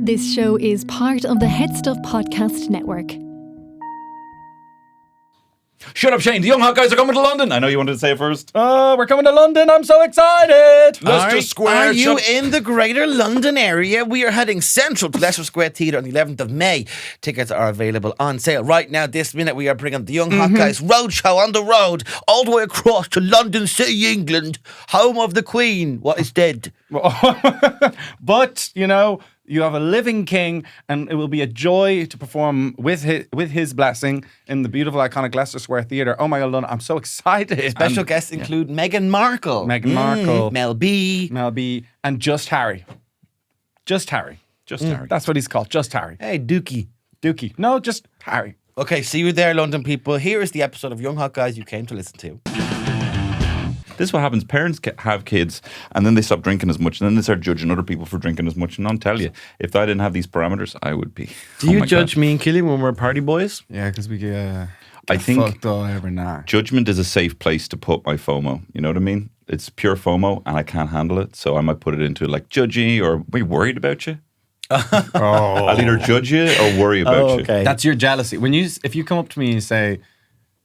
This show is part of the HeadStuff podcast network. Shut up, Shane. The Young Hot Guys are coming to London. I know you wanted to say it first. Oh, we're coming to London. I'm so excited. Leicester Square. Are you in the greater London area? We are heading central to Leicester Square Theatre on the 11th of May. Tickets are available on sale right now. This minute we are bringing the Young Hot Guys Roadshow on the road all the way across to London City, England, home of the Queen. What is dead? But, you know, you have a living king, and it will be a joy to perform with his blessing in the beautiful, iconic Leicester Square Theatre. Oh my God, London, I'm so excited. Special guests include Meghan Markle, Mel B, and Just Harry. Just Harry. Harry. That's what he's called, Just Harry. Hey, Dookie. No, just Harry. Okay, see you there, London people. Here is the episode of Young Hot Guys you came to listen to. This is what happens. Parents have kids and then they stop drinking as much and then they start judging other people for drinking as much. And I'll tell you, if I didn't have these parameters, I would be. Do you judge me and Killian when we're party boys? Yeah, because we get I think fucked all every night. Judgment is a safe place to put my FOMO. You know what I mean? It's pure FOMO and I can't handle it. So I might put it into like judgy or are you worried about you? I'll either judge you or worry about you. That's your jealousy. If you come up to me and say,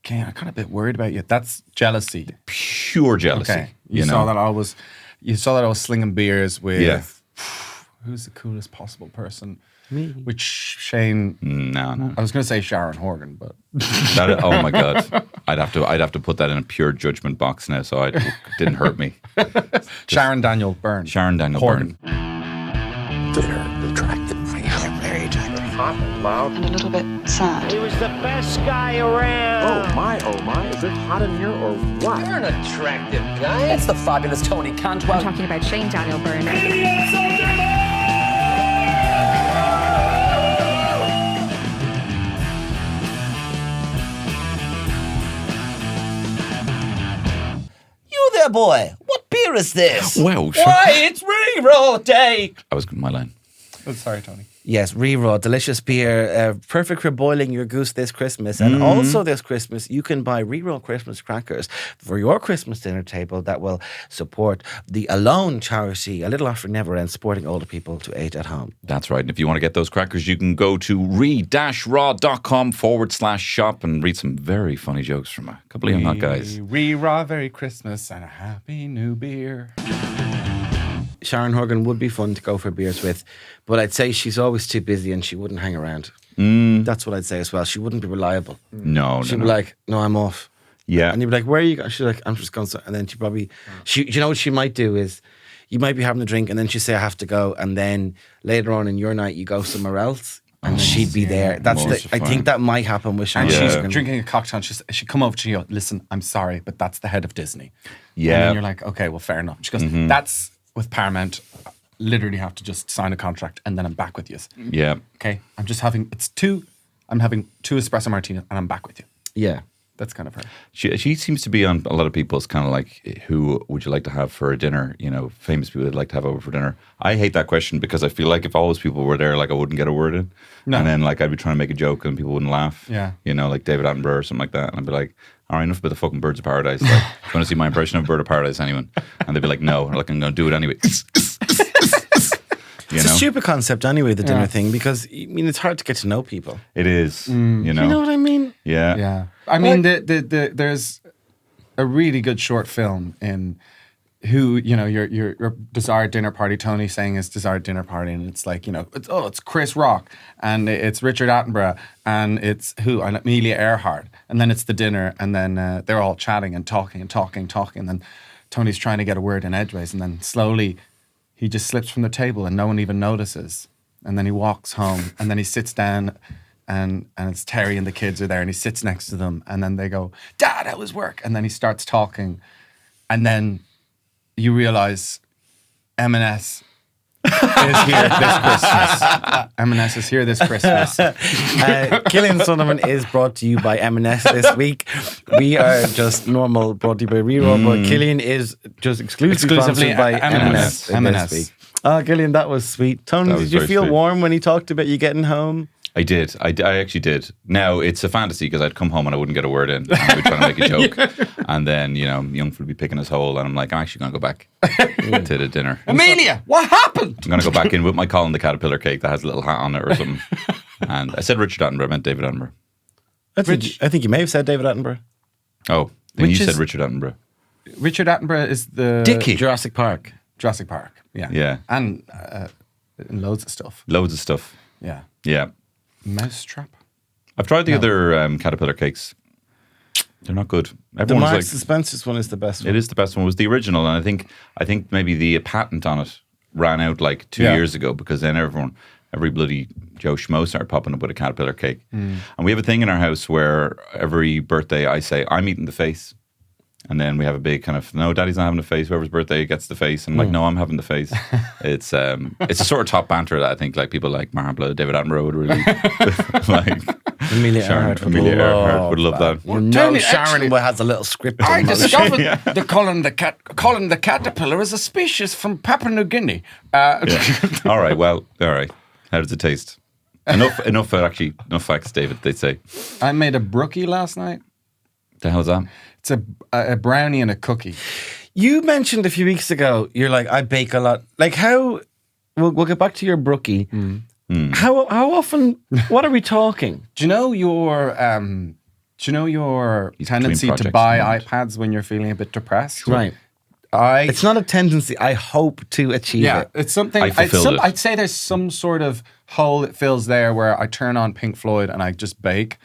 okay, I'm kind of a bit worried about you. That's jealousy. Pure jealousy. Okay. You saw that I was slinging beers with who's the coolest possible person? Me. Which Shane. No. I was going to say Sharon Horgan, but Oh my God. I'd have to put that in a pure judgment box now, so it didn't hurt me. Sharon Daniel Byrne. Horgan. They're attractive. Very attractive. Hot and loud. And a little bit sad. He was the best guy around. Oh my, is it hot in here or what? You're an attractive guy. It's the fabulous Tony Cantwell. I'm talking about Shane Daniel Byrne. You there, boy. What beer is this? Wow. Why, it's reroll day. That was my line. Oh, sorry, Tony. Yes, reroll, delicious beer, perfect for boiling your goose this Christmas. And also this Christmas, you can buy reroll Christmas crackers for your Christmas dinner table that will support the Alone charity, A Little After Never Ends, supporting older people to age at home. That's right. And if you want to get those crackers, you can go to re-raw.com/shop and read some very funny jokes from a couple of young hot guys. Re-raw, Merry Christmas and a Happy New Beer. Sharon Horgan would be fun to go for beers with, but I'd say she's always too busy and she wouldn't hang around. That's what I'd say as well. She wouldn't be reliable. No. She'd be like, no, I'm off. Yeah. And you'd be like, where are you going? She's like, I'm just going to... And then she probably... you know what she might do is, you might be having a drink and then she'd say, I have to go. And then later on in your night, you go somewhere else and she'd be there. I think that might happen with Sharon. And she's Horgan. drinking a cocktail and she'd come over to you, listen, I'm sorry, but that's the head of Disney. Yeah. And then you're like, okay, well, fair enough. She goes, that's with Paramount... literally have to just sign a contract and then I'm back with you. Yeah. Okay. I'm having two espresso martinis and I'm back with you. Yeah. That's kind of her. She seems to be on a lot of people's kind of like, who would you like to have for a dinner? You know, famous people would like to have over for dinner. I hate that question because I feel like if all those people were there, like I wouldn't get a word in. No. And then like I'd be trying to make a joke and people wouldn't laugh. Yeah. You know, like David Attenborough or something like that. And I'd be like, all right, enough about the fucking Birds of Paradise. Like, do you want to see my impression of Bird of Paradise, anyone? And they'd be like, no. Like, I'm going to do it anyway. It's a stupid concept anyway, the dinner thing, because I mean it's hard to get to know people. It is, you know. You know what I mean? Yeah. Yeah. I mean, there's a really good short film in who, you know, your desired dinner party, Tony saying his desired dinner party, and it's like, you know, it's Chris Rock, and it's Richard Attenborough, and it's and Amelia Earhart, and then it's the dinner, and then they're all chatting and talking, and then Tony's trying to get a word in edgeways, and then slowly he just slips from the table and no one even notices. And then he walks home and then he sits down and it's Terry and the kids are there and he sits next to them and then they go, Dad, how was work? And then he starts talking and then you realise M&S is here this Christmas. M&S is here this Christmas. Killian Sundermann is brought to you by M&S this week. We are just normal, brought to you by Reroll, but Killian is just exclusively sponsored by M&S. M&S. This week. Oh, Killian, that was sweet. Tony, did you feel warm when he talked about you getting home? I did. I actually did. Now, it's a fantasy because I'd come home and I wouldn't get a word in. And I'd be trying to make a joke. And then, young fella would be picking his hole. And I'm like, I'm actually going to go back to the dinner. Amelia, what happened? I'm going to go back in with my Colin the Caterpillar cake that has a little hat on it or something. And I said Richard Attenborough. I meant David Attenborough. I think you may have said David Attenborough. Oh, then you said Richard Attenborough. Richard Attenborough is the... Dickie. Jurassic Park. Jurassic Park, yeah. Yeah. And loads of stuff. Loads of stuff. Yeah. Yeah. Mousetrap. I've tried the other Caterpillar cakes. They're not good. The Everyone's Marks and Spencer's one is the best one. It is the best one. It was the original, and I think maybe the patent on it ran out like 2 years ago because then every bloody Joe Schmo started popping up with a Caterpillar cake. And we have a thing in our house where every birthday I say, I'm eating the face. And then we have a big kind of, no, Daddy's not having the face. Whoever's birthday gets the face. And I'm like, no, I'm having the face. It's a sort of top banter that I think like people like Marble, David Attenborough would really like. Amelia Earhart would love that. You know Sharon has a little script. I discovered the Colin the Caterpillar is a species from Papua New Guinea. All right. How does it taste? Enough facts, David, they'd say. I made a brookie last night. The hell's that? It's a brownie and a cookie. You mentioned a few weeks ago, you're like, I bake a lot. Like how, we'll get back to your brookie. How often, what are we talking? Do you know your tendency to buy iPads when you're feeling a bit depressed? Right. It's not a tendency. I hope to achieve it. It's something. I'd say there's some sort of hole it fills there where I turn on Pink Floyd and I just bake.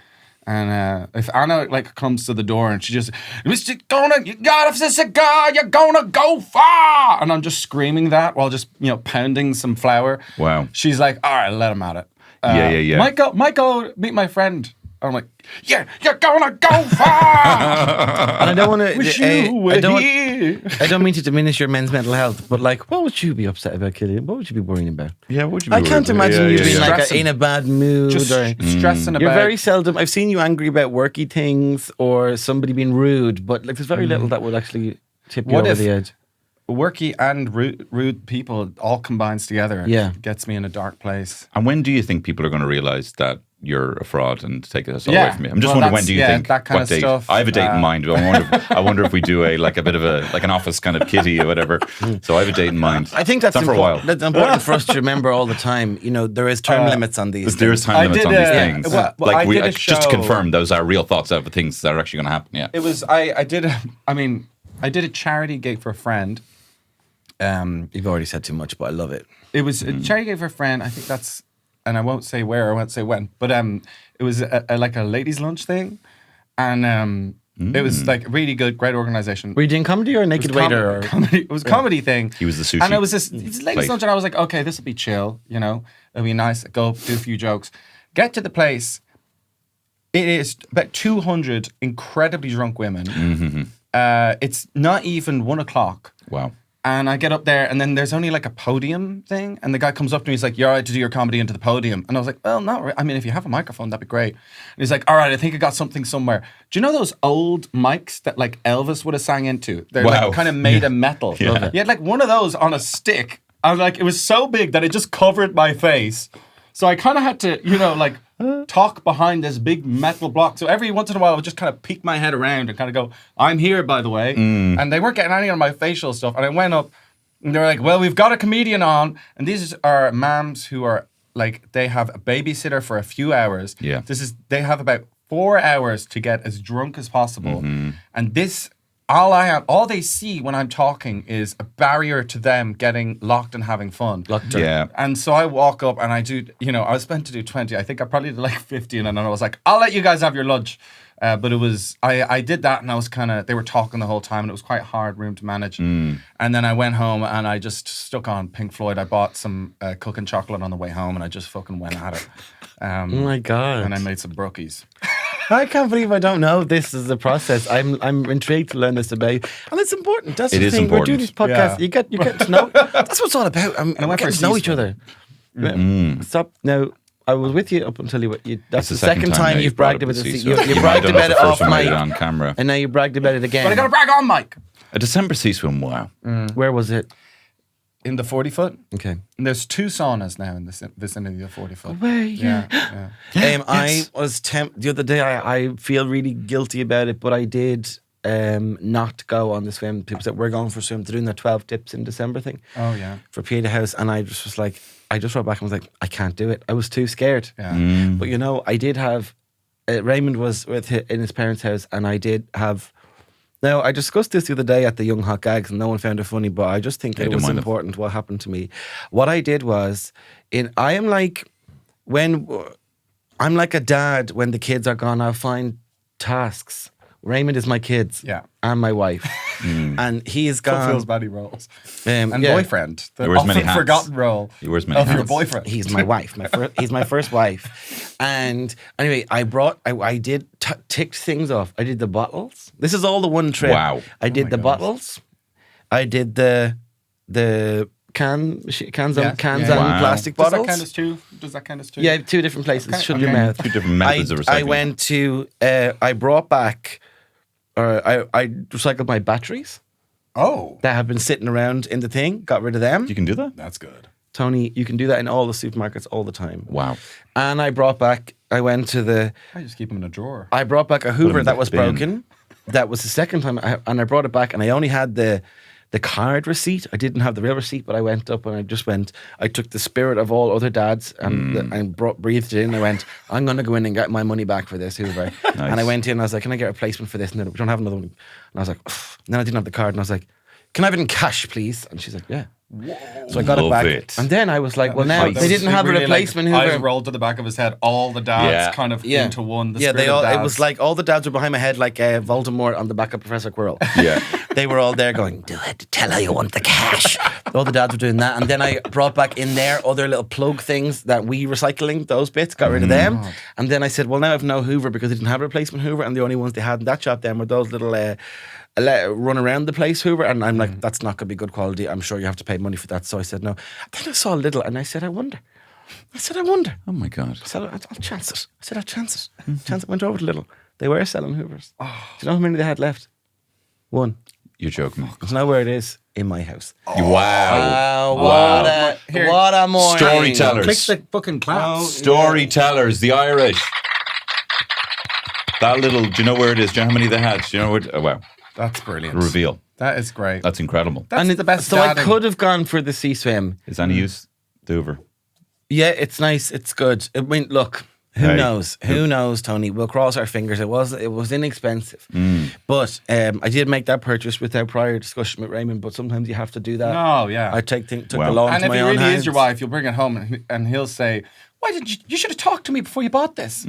And if Anna comes to the door and she just, you got a cigar, you're gonna go far, and I'm just screaming that while just pounding some flour. Wow. She's like, all right, let him at it. Yeah. Might go meet my friend. I'm like, yeah, you're gonna go far. And I don't want to. Wish you were here. I don't mean to diminish your men's mental health, but what would you be upset about, Killian? What would you be worrying about? Yeah, what would you be I can't imagine you being in a bad mood. Just stressing about. You're very seldom. I've seen you angry about worky things or somebody being rude, but there's very little that would actually tip you over the edge. Worky and rude people all combines together. It gets me in a dark place. And when do you think people are going to realise that you're a fraud and take us all away from me? I'm just wondering, when do you think that kind what of date? stuff, I have a date in mind. I wonder if we do a bit of an office kind of kitty or whatever. So I have a date in mind. I think that's for a while. That's important for us to remember all the time. There is term limits on these. There is time limits on these things. Just to confirm, those are real thoughts of things that are actually going to happen. Yeah. It was. I did a charity gig for a friend. You've already said too much, but I love it. It was a charity gig for a friend. I think that's, and I won't say where, I won't say when, but it was a ladies' lunch thing, and it was like really good, great organization. Were you doing comedy or Naked Waiter? It was a comedy thing. He was the sushi. And it was this ladies' lunch, and I was like, okay, this will be chill, it'll be nice. Go do a few jokes. Get to the place. It is about 200 incredibly drunk women. Mm-hmm. It's not even 1:00. Wow. And I get up there, and then there's only a podium thing, and the guy comes up to me, he's like, you're all right to do your comedy into the podium? And I was like, well, not really. I mean, if you have a microphone, that'd be great. And he's like, all right, I think I got something somewhere. Do you know those old mics that Elvis would have sang into? They're kind of made of metal. Yeah. He had one of those on a stick. I was like, it was so big that it just covered my face. So I kind of had to, talk behind this big metal block. So every once in a while, I would just kind of peek my head around and kind of go, I'm here, by the way. And they weren't getting any of my facial stuff. And I went up and they were like, well, we've got a comedian on. And these are moms who are they have a babysitter for a few hours. Yeah. They have about 4 hours to get as drunk as possible. Mm-hmm. And all they see when I'm talking is a barrier to them getting locked and having fun. Yeah. And so I walk up and I do, I was meant to do 20. I think I probably did 15. And then I was like, I'll let you guys have your lunch. But it was, I did that and I was they were talking the whole time and it was quite a hard room to manage. And then I went home and I just stuck on Pink Floyd. I bought some cooking chocolate on the way home and I just fucking went at it. Oh my God. And I made some brookies. I can't believe I don't know this is the process. I'm intrigued to learn this about you. And it's important. That's the thing. We're doing this podcast. Yeah. You get to know. That's what it's all about. I'm getting to know each other. Stop. Now, I was with you up until you that's the second time you've bragged about it. You bragged about it off mic. On camera. And now you bragged about it again. But I got to brag on mic. A December sea swim, wow. Where was it? in the 40 foot. Okay. And there's 2 saunas now in the vicinity of 40 foot. Way, Yeah. I was the other day. I feel really guilty about it, but I did not go on the swim. People said we're going for a swim. They're doing the 12 tips in December thing. Oh yeah. For Pieta House, and I just was like, I just wrote back and was like, I can't do it. I was too scared. Yeah. But you know, I did have. Raymond was in his parents' house, and I did have. Now, I discussed this the other day at the Young Hot Gags, and no one found it funny, but I just think it was important what happened to me. What I did was, I'm like a dad when the kids are gone, I'll find tasks. Raymond is my kids and my wife. And he is gone. Fulfills body roles. And boyfriend. The wears many often hats. forgotten role He wears many of your hats. boyfriend. He's my wife. He's my first wife. And anyway, I did ticked things off. I did the bottles. This is all the one trip. Wow. I did the bottles. I did the cans and plastic Does bottles. Does that count as 2? Yeah, 2 different places. Okay, Shut your okay. mouth. 2 different methods of recycling. I went to. I brought back. I recycled my batteries Oh, that have been sitting around in the thing. Got rid of them. You can do that? that's good. Tony, you can do that in all the supermarkets all the time. Wow. And I brought back. I went to the. I just keep them in a drawer. I brought back a them Hoover in that the was bin. broken. That was the second time, and I brought it back, and I only had the card receipt. I didn't have the real receipt, but I went up and I just went. I took the spirit of all other dads and breathed it in. I went, I'm going to go in and get my money back for this Hoover. Nice. And I went in. I was like, can I get a replacement for this? And then we don't have another one. And I was like, ugh. And then I didn't have the card, and I was like, can I have it in cash, please? And she's like, yeah. So I got Love it back, it. and then I was like, well, now That they was didn't have a really replacement Like, eyes Hoover. rolled to the back of his head. All the dads kind of into one. The spirit they all. of dads. It was like all the dads were behind my head, like Voldemort on the back of Professor Quirrell. Yeah. They were all there going, do it, tell her you want the cash. All the dads were doing that. And then I brought back in there other little plug things that we recycling, those bits, got rid of them. And then I said, well, now I have no Hoover because they didn't have a replacement Hoover, and the only ones they had in that shop then were those little run around the place Hoover. And I'm like, that's not going to be good quality. I'm sure you have to pay money for that. So I said, no. Then I saw a little, and I said, I wonder. Oh my God. I said, I'll chance it. I said, I'll chance it. Chance it. Went over to Little. They were selling Hoovers. Do you know how many they had left? 1. You're joking. Do you know where it is? In my house. Wow. What a morning. Storytellers. Click the fucking claps. Storytellers, the Irish. That little, do you know where it is? Do you know how many they had? Do you know where? Oh, wow. That's brilliant. Reveal. That is great. That's incredible. That's the best. So I dadding. could have gone for the sea swim. Is any use? The Hoover. Yeah, it's nice. It's good. I mean, look, who Hey. knows? Who knows, Tony? We'll cross our fingers. It was inexpensive. But I did make that purchase without prior discussion with Raymond, but sometimes you have to do that. No, yeah. I took the Well. law And into if my he own really hands. is your wife, you'll bring it home and he'll say, "Why did you should have talked to me before you bought this."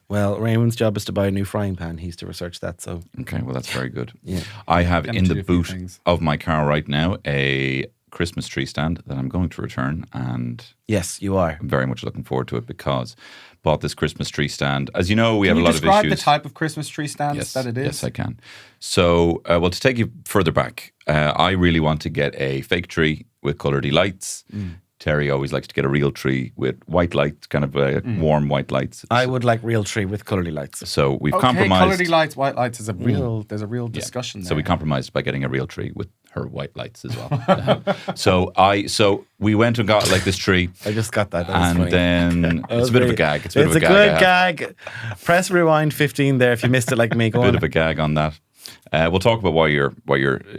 Well, Raymond's job is to buy a new frying pan. He's to research that, so... Okay, well, that's very good. Yeah. I have Get in into the a few boot things. of my car right now a Christmas tree stand that I'm going to return, and Yes, you are. I'm very much looking forward to it because bought this Christmas tree stand. As you know, we have Can a you lot of describe issues. the type of Christmas tree stands Yes, that it is? yes, I can. So, well, to take you further back, I really want to get a fake tree with coloured lights. Terry always likes to get a real tree with white lights, kind of warm white lights. I would like real tree with coloured lights. So we've Okay, compromised. coloured lights, white lights is a real. There's a real discussion there. So we compromised by getting a real tree with her white lights as well. So we went and got like this tree, I just got that. That was and funny. then it's a bit of a gag. It's a bit of a gag. good I have. gag. Press rewind 15 there if you missed it like me. Go Bit on. of a gag on that. We'll talk about why you're,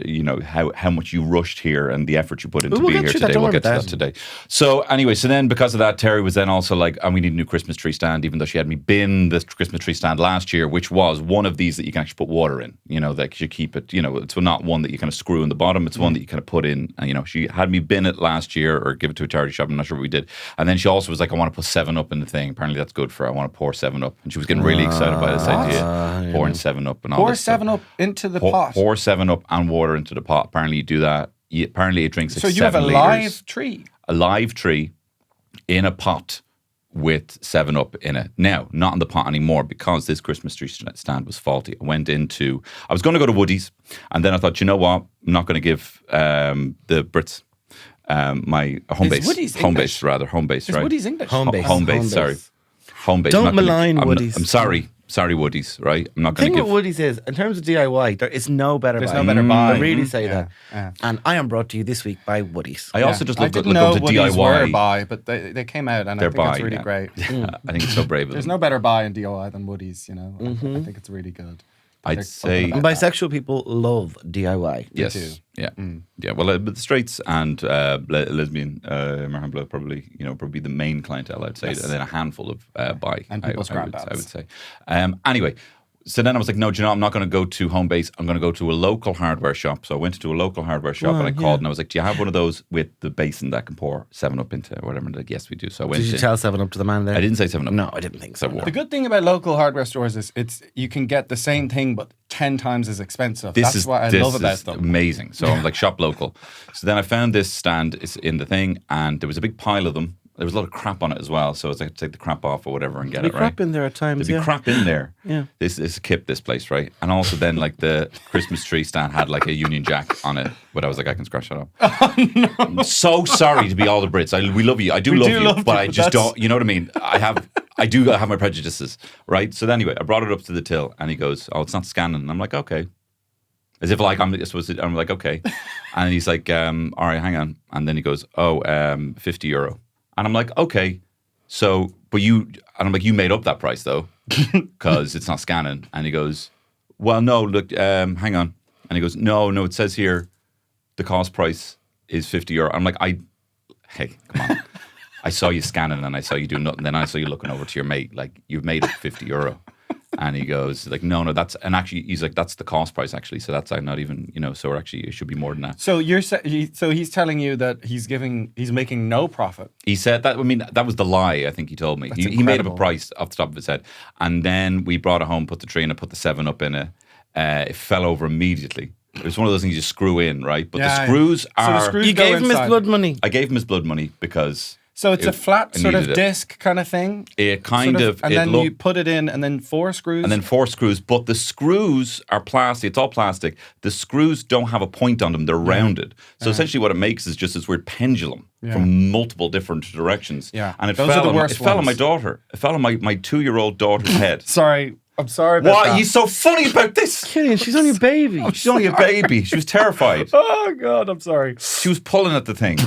you know, how much you rushed here and the effort you put into We'll being get here to that, today. don't We'll worry get to about that today. So anyway, so then because of that, Terry was then also like, and we need a new Christmas tree stand, even though she had me bin the Christmas tree stand last year, which was one of these that you can actually put water in, you know, that you keep it, you know, it's not one that you kind of screw in the bottom, it's one that you kind of put in, and, you know, she had me bin it last year or give it to a charity shop, I'm not sure what we did. And then she also was like, I want to put 7-Up in the thing. Apparently that's good for her. I want to pour 7-Up. And she was getting really excited by this idea, pouring 7-Up and all Pour this stuff. 7-Up into the pot. Pour 7-Up and water into the pot. Apparently you do that. Apparently it drinks like So you have a 7 live litres. tree. A live tree in a pot with 7-Up in it. Now, not in the pot anymore because this Christmas tree stand was faulty. I was going to go to Woody's, and then I thought, you know what? I'm not going to give the Brits my home base. Woody's Home English? base, rather. Home base, Is right? Woody's English? Home base. Home base, sorry. Home base. Don't I'm not gonna- malign I'm Woody's. I'm sorry. sorry, Woodies, right? I'm not The going thing to with give. Woodies is, in terms of DIY, there is no better There's buy. no better buy. I really say Yeah, that. And I am brought to you this week by Woodies. I also just I love didn't look know up to Woodies were DIY. buy, but they came out, and I They're think it's buy, really yeah. great. I think it's so brave of There's them. no better buy in DIY than Woodies, you know. I think it's really good. I'd They're say- open And about that. bisexual people love DIY. Yes. do. Yeah. Yeah. Well, but the straights and lesbian Marham probably the main clientele, I'd say, and then a handful of bi. And people's I would granddads. say. Anyway, so then I was like, no, do you know, I'm not going to go to home base. I'm going to go to a local hardware shop. So I went to a local hardware shop and I called and I was like, do you have one of those with the basin that can pour 7-Up into or whatever? And they're like, yes, we do. So I went Did you to. tell 7-Up to the man there? I didn't say 7-Up. No, I didn't think so. The good thing about local hardware stores is you can get the same thing but 10 times as expensive. That's what I love about them. Amazing. So I'm like, shop local. So then I found this stand in the thing and there was a big pile of them. There was a lot of crap on it as well. So I was like, take the crap off or whatever and get There'd it be right. crap in there at times, There'd be crap in there. Yeah. This is Kip, this place, right? And also then like the Christmas tree stand had like a Union Jack on it. But I was like, I can scratch that off. I'm so sorry to be all the Brits. We love you. I do love you. But I just don't, you know what I mean? I do have my prejudices, right? So anyway, I brought it up to the till and he goes, oh, it's not scanning. And I'm like, okay. As if like I'm supposed to, I'm like, okay. And he's like, all right, hang on. And then he goes, oh, €50. And I'm like, okay. So, and I'm like, you made up that price though, because it's not scanning. And he goes, well, no, look, hang on. And he goes, no, it says here the cost price is €50. I'm like, hey, come on. I saw you scanning and I saw you doing nothing. Then I saw you looking over to your mate, like you've made it €50. And he goes like, no, and actually he's like, that's the cost price actually. So that's not even, so actually it should be more than that. So so he's telling you that he's making no profit. He said that, I mean, that was the lie, I think he told me. He made up a incredible. price off the top of his head. And then we brought it home, put the tree in it, put the 7-Up in it. It fell over immediately. It was one of those things you screw in, right? But the screws are... screws You go gave him his inside. blood money. I gave him his blood money because... So it's a flat I sort of needed it. disc kind of thing? It kind Sort of... And it then looked- you put it in and then 4 screws? And then 4 screws, but the screws are plastic. It's all plastic. The screws don't have a point on them; they're rounded. So essentially, what it makes is just this weird pendulum from multiple different directions. Yeah. and it Those are fell. the On, worst it fell on ones. my daughter. It fell on my 2-year-old daughter's head. Sorry. I'm sorry about Why that. are you so funny about this? Killian, she's only a baby. She's only a baby. She was terrified. Oh, God, I'm sorry. She was pulling at the thing.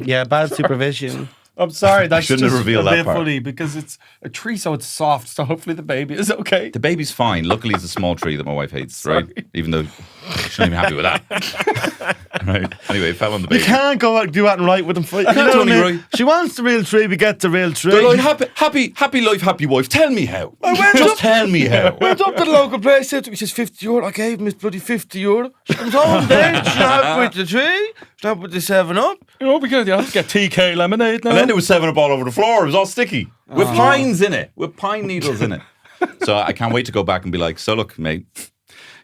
Yeah, bad supervision. I'm sorry. That's Shouldn't have just revealed a that bit part. funny because it's a tree, so it's soft. So hopefully the baby is okay. The baby's fine. Luckily, it's a small tree that my wife hates, right? Even though she's not even happy with that. Right. Anyway, it fell on the baby. You can't go out and do that and right with them. You know what I Tony, mean? right. She wants the real tree, we get the real tree. They're like, happy life, happy wife. Tell me how. Just tell me how. Went up to the local place, said to me, she says €50. I gave him his bloody €50. She comes home then, she's not happy with the tree, she's not happy with the 7-Up. You know, because you have to get TK lemonade now. And then there was 7-Up all over the floor. It was all sticky. With pines in it. With pine needles in it. So I can't wait to go back and be like, so look, mate,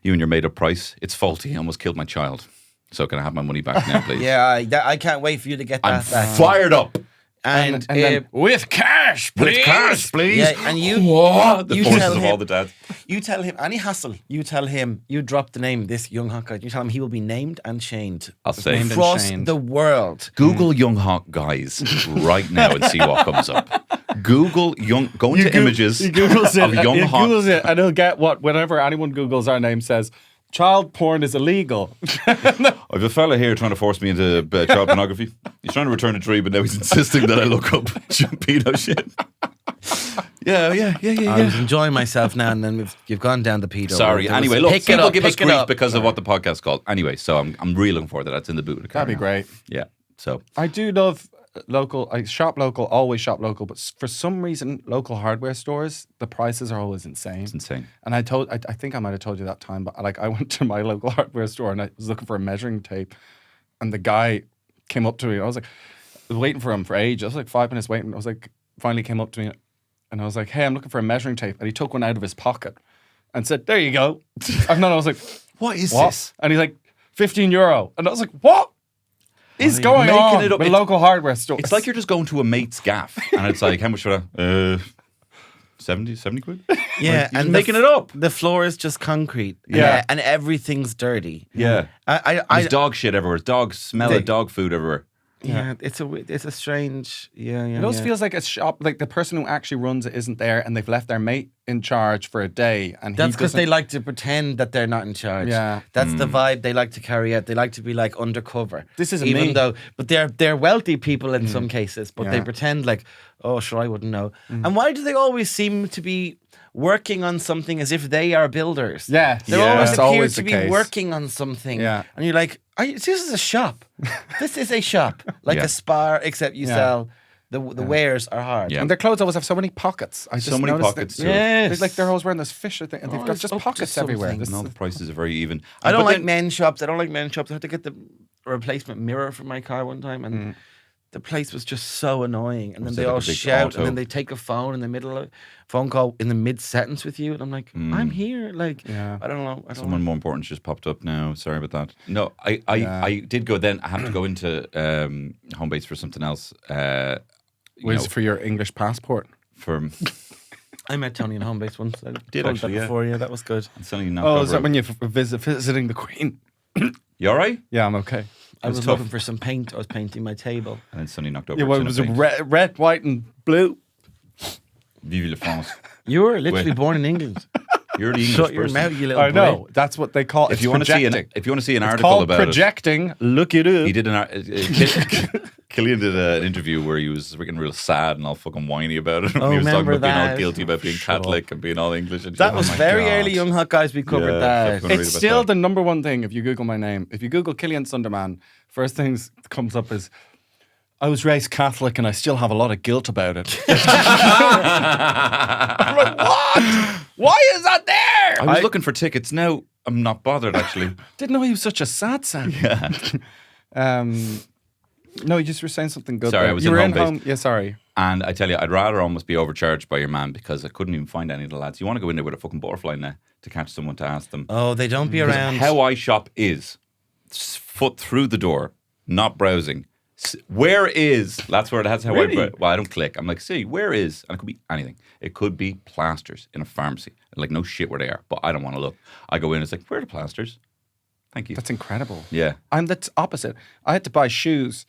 you and your made-up price, it's faulty. I almost killed my child. So can I have my money back now, please? Yeah, I can't wait for you to get I'm that back. fired up. And then with cash, please. With cash, please. yeah, and you What? The you forces tell of him- all the dads. You tell him, any hassle, you tell him, you drop the name, this young hot guy, you tell him he will be named and shamed. I'll say. named and Across shamed. the world. Google young hot guys right now and see what comes up. Google go into images He Googles it. of young he hot. Googles it, and he'll get whenever anyone Googles our name says, child porn is illegal. I've a fella here trying to force me into child pornography. He's trying to return a tree, but now he's insisting that I look up pedo shit. Yeah. I was enjoying myself now, and then you've gone down the pedo. Sorry. road. Anyway, look, Pick it people up, give us pick it grief up. because of what the podcast's called. Anyway, so I'm really looking forward to that. It's in the boot of the car. That'd be now. great. Yeah. So I do love local. I shop local, always shop local, but for some reason, local hardware stores, the prices are always insane. it's insane. And I think I might have told you that time, but like I went to my local hardware store and I was looking for a measuring tape, and the guy came up to me. I was waiting for him for ages. I was like 5 minutes waiting. I was like, finally came up to me, and I was like, "Hey, I'm looking for a measuring tape," and he took one out of his pocket and said, "There you go." And then I was like, What is "What?" this? And he's like, €15, and I was like, "What is you're going making on it up. with It's- local hardware stores?" It's like you're just going to a mate's gaff, and it's like, how much for that? 70 quid? Yeah, You're making it up. The floor is just concrete. Yeah. And everything's dirty. Yeah. I There's dog shit everywhere. Dog smell of dog food everywhere. Yeah, it's a strange. Yeah. It always feels like a shop. Like the person who actually runs it isn't there, and they've left their mate in charge for a day. And that's because they like to pretend that they're not in charge. Yeah, that's the vibe they like to carry out. They like to be like undercover. This isn't even me. though, but they're wealthy people in some cases, but they pretend like, oh, sure, I wouldn't know. And why do they always seem to be working on something as if they are builders? Yeah, they that's always appear always to the be case. working on something. Yeah. And you're like, this is a shop. This is a shop, like Yeah. a Spar, except you sell the wares are hard. Yeah. And their clothes always have so many pockets. I just So many noticed pockets that- too. Yes. Like they're always wearing this fisher thing, and they've got it's just up to pockets everywhere. something. This And all is- the prices are very even. I don't But like then- men's shops. I don't like men's shops. I had to get the replacement mirror for my car one time, and the place was just so annoying. And then Was they it like all a big shout, auto? and then they take a phone in the middle of phone call in the mid sentence with you, and I'm like, I'm here. Like, I don't know. I don't Someone know. more important just popped up now. Sorry about that. No, I did go then. I have to go into home base for something else. Was for your English passport. For I met Tony in home base once. I Did told actually, that yeah. before. Yeah, that was good. suddenly knocked Oh, over. is that when you're visiting the Queen? You all right? Yeah, I'm okay. I was tough. looking for some paint. I was painting my table. And then suddenly knocked over. Yeah, well, it tin was of a paint. red, white, and blue. Vive la France. You were literally Wait. born in England. You're the English Shut your person. mouth, you little I know. That's what they call it. If you want to see an It's article called about projecting. Look it it, up. he did Killian did an interview where he was freaking real sad and all fucking whiny about it. Oh, he was talking remember about being all that? guilty about being Catholic and being all English. And That shit. was Oh my very God. early Young Hot Guys. We covered Yeah, that. fucking read It's about still that. the number one thing if you Google my name. If you Google Killian Sundermann, first things that comes up is I was raised Catholic and I still have a lot of guilt about it. I'm like, what? Why is that there? I was looking for tickets. Now I'm not bothered actually. Didn't know he was such a sad sack. Yeah. No, you just were saying something good. Sorry, there. I was you in were home in base. home. Yeah, sorry. And I tell you, I'd rather almost be overcharged by your man because I couldn't even find any of the lads. You want to go in there with a fucking butterfly net to catch someone to ask them. Oh, they don't be 'Cause around. How I shop is foot through the door, not browsing. Where is? That's where that's how I. Well, I don't click. I'm like, see, where is? And it could be anything. It could be plasters in a pharmacy. Like no shit where they are, but I don't want to look. I go in. It's like, where are the plasters? Thank you. That's incredible. Yeah. I'm the opposite. I had to buy shoes.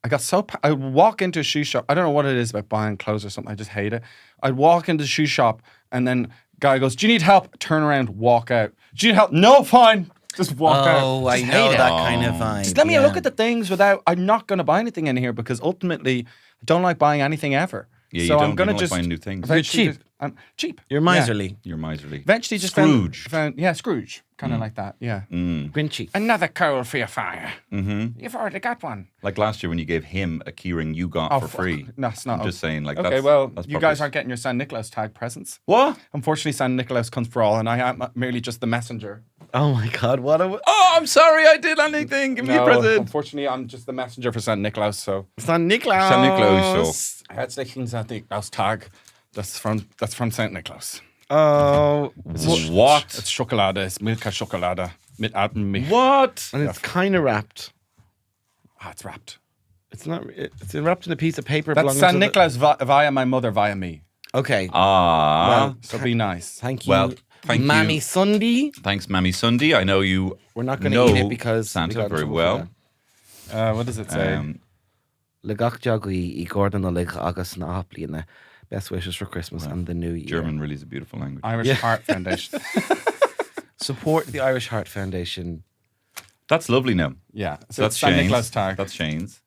I got so I would walk into a shoe shop. I don't know what it is about buying clothes or something. I just hate it. I'd walk into the shoe shop and then guy goes, "Do you need help?" Turn around, walk out. "Do you need help?" "No, fine." Just walk out. Oh, I Just know hate it. that kind of vibe. Just let me yeah. look at the things without. I'm not going to buy anything in here because ultimately I don't like buying anything ever. Yeah, you so don't- I'm you going to don't like just buying new things. eventually You're cheap. just- I'm cheap. You're Yeah. miserly. You're miserly. Eventually, just Scrooge. found yeah, Scrooge, kind of like that. Yeah. Grinchy. Another coal for your fire. Mm-hmm. You've already got one. Like last year when you gave him a keyring you got for fuck. free. No, it's not. I'm just saying, like, Okay, that's, well, that's you guys purpose. aren't getting your San Nicholas tag presents. What? Unfortunately, San Nicholas comes for all, and I am merely just the messenger. Oh my God, what a... Oh, I'm sorry, I did anything. Give me a No, present. unfortunately, I'm just the messenger for San Nicholas, so San Niklaus. San Niklaus, herzlichen San Nicholas tag. That's from Saint Nicholas. Oh, What? It's Schokolade. It's Milka Schokolade mit Alpenmilch. What? and it's kind of wrapped. Ah, it's wrapped. It's not. It's wrapped in a piece of paper. That's belonging San to the- Nicholas via my mother, via me. Okay. Ah. Well, So be nice. thank you. Well, thank Mammy you. Sunday. Thanks, Mammy Sunday. I know you. We're not going to know eat it because we Santa got in very trouble well. for that. What does it say? Le gach jogui I Gordon Oleg August na Hoplina. Best wishes for Christmas and the New Year. German really is a beautiful language. Irish Heart Foundation. Support the Irish Heart Foundation. That's lovely now. Yeah. So That's it's San Shane's. Nicholas tag. That's Shane's.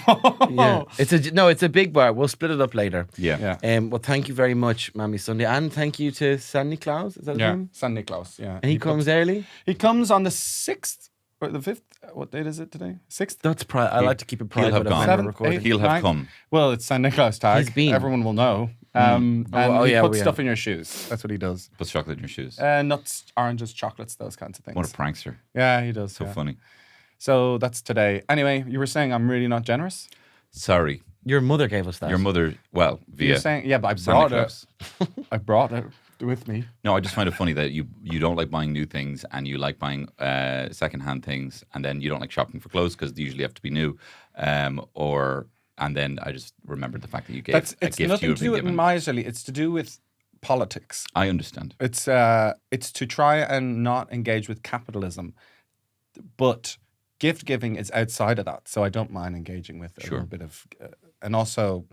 Yeah. It's a big bar. We'll split it up later. Yeah. Yeah. Well, thank you very much, Mammy Sunday, and thank you to San Niklaus. Is that his Yeah. name? San Nicholas. Yeah. And he comes early. He comes on the 6th or the 5th. What date is it today? 6th? That's I like to keep it He'll private. have of gone. when we're Seventh, recording. eighth. He'll have Ninth. come. Well, it's San Nicholas tag. He's been. Everyone will know. And Oh, he yeah, puts yeah. stuff in your shoes. That's what he does. Puts chocolate in your shoes. Nuts, oranges, chocolates, those kinds of things. What a prankster. Yeah, he does. So yeah. funny. So that's today. Anyway, you were saying I'm really not generous? Sorry. Your mother gave us that. Your mother, well, You via were saying, yeah, but I Santa brought it. Claus. I brought it with me. No, I just find it funny that you don't like buying new things and you like buying secondhand things, and then you don't like shopping for clothes because they usually have to be new. And then I just remembered the fact that you gave It's a gift nothing you to had do been with given. miserly. It's to do with politics. I understand. It's to try and not engage with capitalism, but gift giving is outside of that, so I don't mind engaging with a little bit of, and also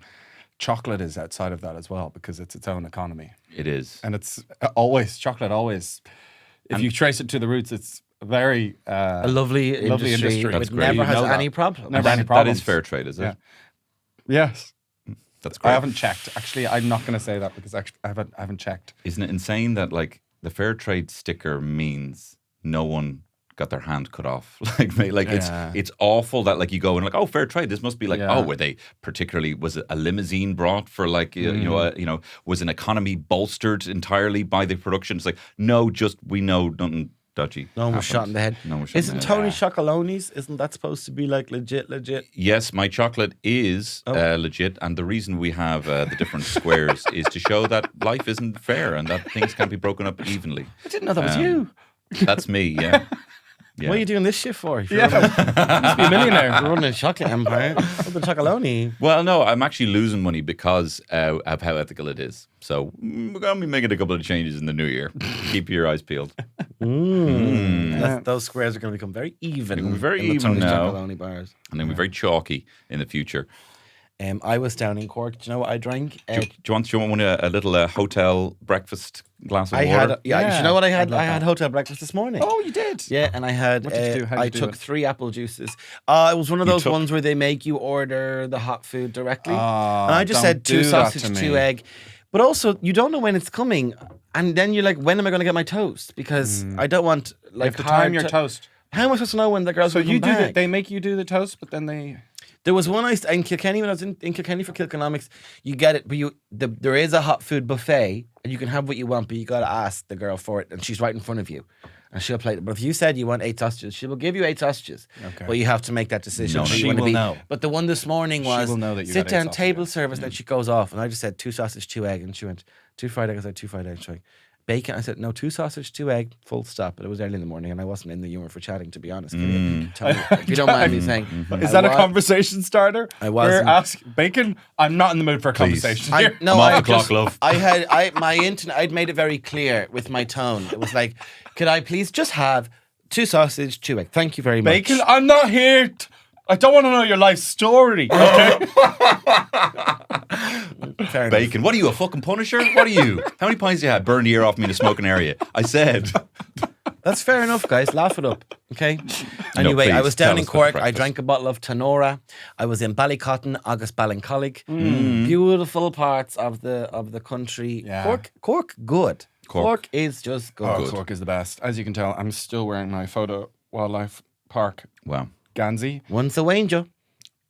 chocolate is outside of that as well because it's its own economy. It is, and it's chocolate always. If you trace it to the roots, it's a very a lovely industry. That's It great. never You has know any that. problem. Never any problems. That is fair trade, is it? Yeah. Yes. That's great. I haven't checked. Actually, I'm not going to say that because I haven't checked. Isn't it insane that like the fair trade sticker means no one got their hand cut off? It's awful that like you go and like, oh, fair trade. This must be like, were they particularly, was it a limousine brought for like was an economy bolstered entirely by the production? It's like, no, just we know nothing dodgy. No one was shot in the head. No one was shot in Isn't the Tony Chocolonely's? Isn't that supposed to be like legit? Yes, my chocolate is legit, and the reason we have the different squares is to show that life isn't fair and that things can't be broken up evenly. I didn't know that was you. That's me, yeah. What are you doing this shit for? Yeah, you must be a millionaire. You're running a chocolate empire. Open Chocolonely. Well, no, I'm actually losing money because of how ethical it is. So we're going to be making a couple of changes in the new year. Keep your eyes peeled. Those squares are going to become very even. They're gonna be very in the even Tony's now. Chocolonely bars. And then we're very chalky in the future. I was down in Cork. Do you know what I drank? Do you want a little hotel breakfast glass of I water? had. You know what I had? I had hotel breakfast this morning. Oh, you did? Yeah, and I had. What did you do? How'd I you do took it? 3 apple juices. It was one of those took- ones where they make you order the hot food directly. Oh, And I just don't said 2 do that sausage, to me. 2 egg. But also, you don't know when it's coming, and then you're like, when am I going to get my toast? Because I don't want You like have to time your hard toast. How am I supposed to know when the girls So will you come do back? they make you do the toast, but then they. There was one in Kilkenny when I was in Kilkenny for Kilconomics. You get it, but there is a hot food buffet, and you can have what you want, but you got to ask the girl for it, and she's right in front of you, and she'll plate it. But if you said you want 8 sausages, she will give you 8 sausages. Okay. But you have to make that decision. No, who you she wanna will be. know. But the one this morning was will know that you sit got 8 down table sausages. service, and then she goes off, and I just said 2 sausage, 2 egg, and she went 2 fried egg. I said 2 fried egg. She went, bacon. I said no, 2 sausage, 2 egg, full stop. But it was early in the morning, and I wasn't in the humor for chatting, to be honest. Killian. Tell me, if you don't mind me saying, Is that a conversation starter? I wasn't. Where ask bacon. I'm not in the mood for a conversation. here. I'm off the clock, love. I'd made it very clear with my tone. It was like, could I please just have 2 sausage, 2 egg? Thank you very much. Bacon. I'm not here. I don't want to know your life story. Okay. Fair enough. Bacon. What are you, a fucking Punisher? What are you? How many pints do you had? Burn the ear off me in a smoking area. I said. That's fair enough, guys. Laugh it up, okay? Anyway, I please, was down tell in us about Cork. I breakfast. drank a bottle of Tanora. I was in Ballycotton, August Ballincollig. Beautiful parts of the country. Yeah. Cork, good. Cork. Cork is just good. Oh, Cork is the best. As you can tell, I'm still wearing my Photo Wildlife Park Wow. Gansey. Once a wanger.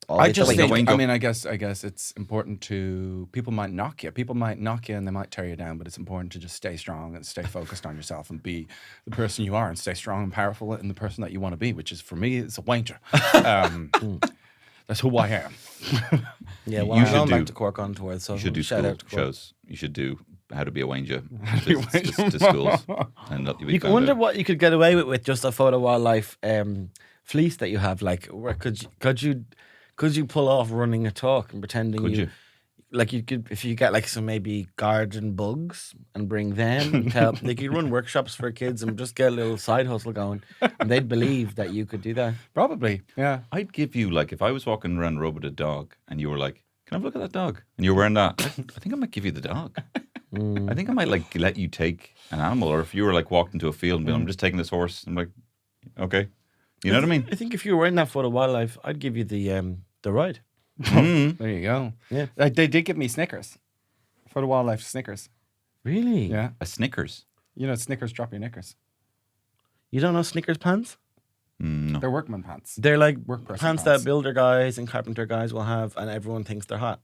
I just Wait, no, think. Wayne, I go. mean, I guess it's important to. People might knock you. People might knock you, and they might tear you down. But it's important to just stay strong and stay focused on yourself and be the person you are, and stay strong and powerful and the person that you want to be. Which is for me, it's a wanger. That's who I am. Yeah, well, You I'm should going do- back to Cork on tour, so You should do shout school out to Cork. shows. You should do how to be a wanger to schools. And you'll be You can found wonder out. what you could get away with just a Photo Wildlife fleece that you have. Like, where could you pull off running a talk and pretending Could you? like you could if you get like some maybe garden bugs and bring them and tell like you run workshops for kids and just get a little side hustle going and they'd believe that you could do that. Probably, yeah. I'd give you, like, if I was walking around the road with a dog and you were like, can I have a look at that dog? And you're wearing that, I think I might give you the dog. I think I might, like, let you take an animal. Or if you were, like, walked into a field and be, I'm just taking this horse. I'm like, okay. You know what I mean? I think if you were in that Photo Wildlife, I'd give you the ride. There you go. Yeah. They did give me Snickers. Photo Wildlife Snickers. Really? Yeah. A Snickers. You know, Snickers drop your knickers. You don't know Snickers pants? No. They're workman pants. They're like Work person pants pants. that builder guys and carpenter guys will have, and everyone thinks they're hot.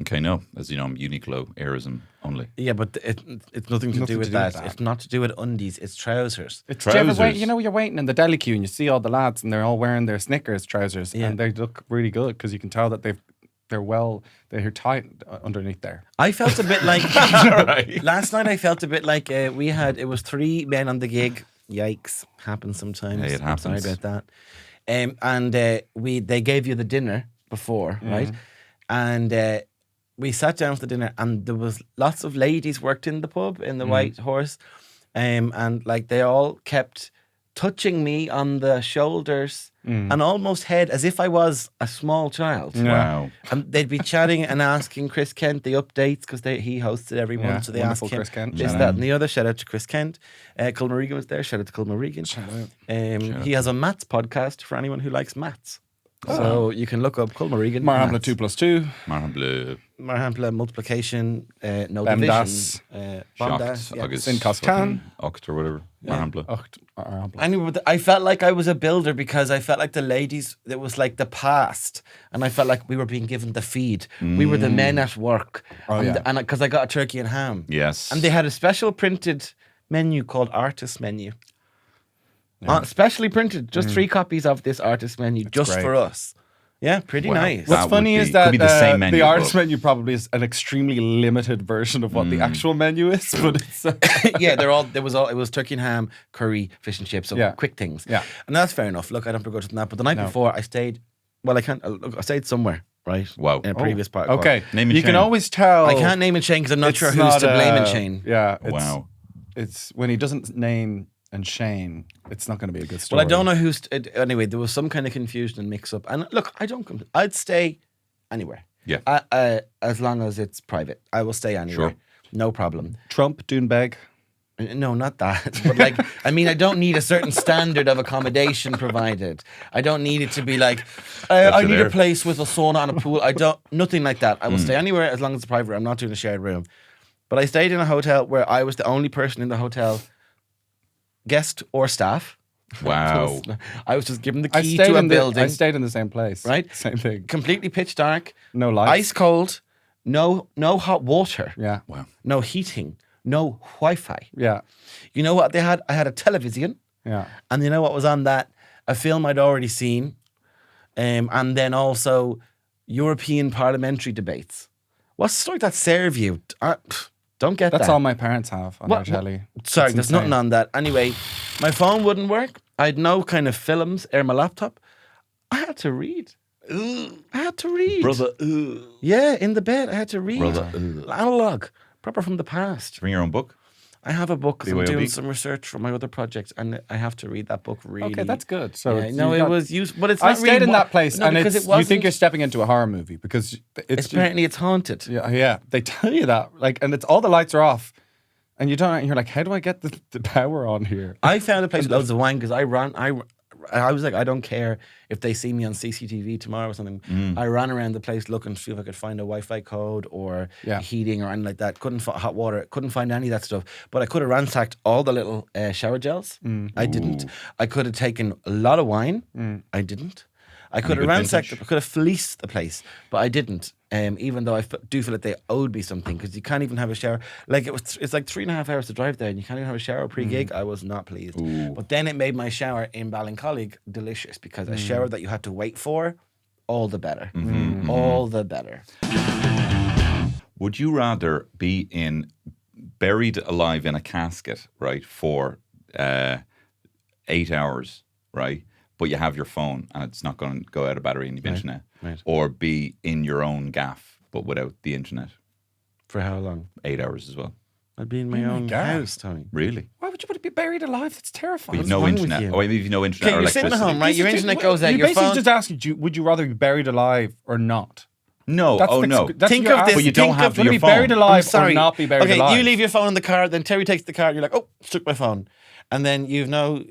Okay, no. As you know, I'm Uniqlo Airism only. Yeah, but it's nothing to do with that. It's not to do with undies. It's trousers. Do you ever wait, Trousers. you know, you're waiting in the deli queue and you see all the lads and they're all wearing their Snickers trousers Yeah. and they look really good because you can tell that they're tight underneath there. I felt a bit like Right. last night. I felt a bit like it was 3 men on the gig. Yikes, happens sometimes. Hey, it I'm sorry happens. about that. And they gave you the dinner before, right? And we sat down for the dinner, and there was lots of ladies worked in the pub in the White Horse, and like they all kept touching me on the shoulders and almost head as if I was a small child. Wow. And they'd be chatting and asking Chris Kent the updates because he hosts it every month. So they ask wonderful him Chris Kent. this, Shout that, out. and the other. Shout out to Chris Kent. Colm Regan was there. Shout out to Colm Regan. He has a maths podcast for anyone who likes maths. So you can look up Colm Regan. Marhamla 2 plus 2. Marhamla, multiplication, no Bem division. das. Shocked, agus Sin Coscan. Ocht or whatever. Marhamla. Anyway, but I felt like I was a builder because I felt like the ladies, it was like the past. And I felt like we were being given the feed. We were the men at work. And because I got a turkey and ham. Yes. And they had a special printed menu called Artist Menu. Specially printed, just 3 copies of this artist menu just great. for us. Yeah, pretty nice. What's That funny would is be- that could be the same menu, the artist but- menu probably is an extremely limited version of what the actual menu is, but it's Yeah, it was turkey and ham, curry, fish and chips, so quick things. Yeah. And that's fair enough. Look, I don't begrudge them that. But the night before, I stayed. Well, I stayed somewhere, right? Wow. In a previous part. okay. Name and you can shame. always tell. I can't name and chain because I'm not it's sure who's not, to blame and chain. Yeah. Wow. It's when he doesn't name and Shane, it's not going to be a good story. Well, I don't know who's. Anyway, there was some kind of confusion and mix up. And look, I'd stay anywhere. Yeah. As long as it's private, I will stay anywhere. Sure. No problem. Trump, Doonbeg. No, not that. But like, I mean, I don't need a certain standard of accommodation provided. I don't need it to be like, I need a place with a sauna and a pool. Nothing like that. I will stay anywhere as long as it's private. I'm not doing a shared room. But I stayed in a hotel where I was the only person in the hotel, guest or staff. Wow. I was just given the key to a building. I stayed in the same place. Right? Same thing. Completely pitch dark. No lights. Ice cold. No hot water. Yeah. Wow. No heating. No Wi-Fi. Yeah. You know what they had? I had a television. Yeah. And you know what was on that? A film I'd already seen. And then also European parliamentary debates. What's the story that serve you? Don't get That's that. all my parents have on their telly. Sorry, It's there's insane. nothing on that. Anyway, my phone wouldn't work. I had no kind of films or my laptop. I had to read. I had to read. Brother. Yeah, in the bed, I had to read. Brother. Analog. Proper from the past. Bring your own book. I have a book because I'm BYOB? doing some research for my other projects, and I have to read that book really. Okay, that's good. So Yeah, it's- no, you it got- was used, but it's I not stayed really in that place, no, and because it's, it wasn't, you think you're stepping into a horror movie because it's apparently it's haunted. yeah, they tell you that, like, and it's all the lights are off, and you don't. You're like, how do I get the power on here? I found a place with loads of wine because I was like, I don't care if they see me on CCTV tomorrow or something. I ran around the place looking to see if I could find a Wi-Fi code or heating or anything like that. Couldn't find hot water. Couldn't find any of that stuff. But I could have ransacked all the little shower gels. I didn't. I could have taken a lot of wine. I didn't. I could have good ransacked. vintage? I could have fleeced the place, but I didn't. Even though I do feel like they owed me something because you can't even have a shower. Like it's like 3.5 hours to drive there, and you can't even have a shower pre-gig. I was not pleased. But then it made my shower in Ballincollig delicious because a shower that you had to wait for, all the better, all the better. Would you rather be buried alive in a casket, right, for 8 hours, right, but you have your phone and it's not going to go out of battery in the internet, right. or be in your own gaff but without the internet? For how long? 8 hours as well. I'd be in my own house, Tony. Really? Why would you want to be buried alive? That's But terrifying. you've no wrong with internet. you? Oh, maybe you've no internet Okay, or you're sitting electricity. at home, right? Your internet goes out. You Your basically phone. just asking, would you rather be buried alive or not? No. That's Oh, the- no. that's Think your of this. ask. But you don't think have of, Would your you be phone. buried alive I'm sorry. or not be buried okay, alive? you leave your phone in the car, then Terry takes the car, and you're like, oh, took my phone. And then you've no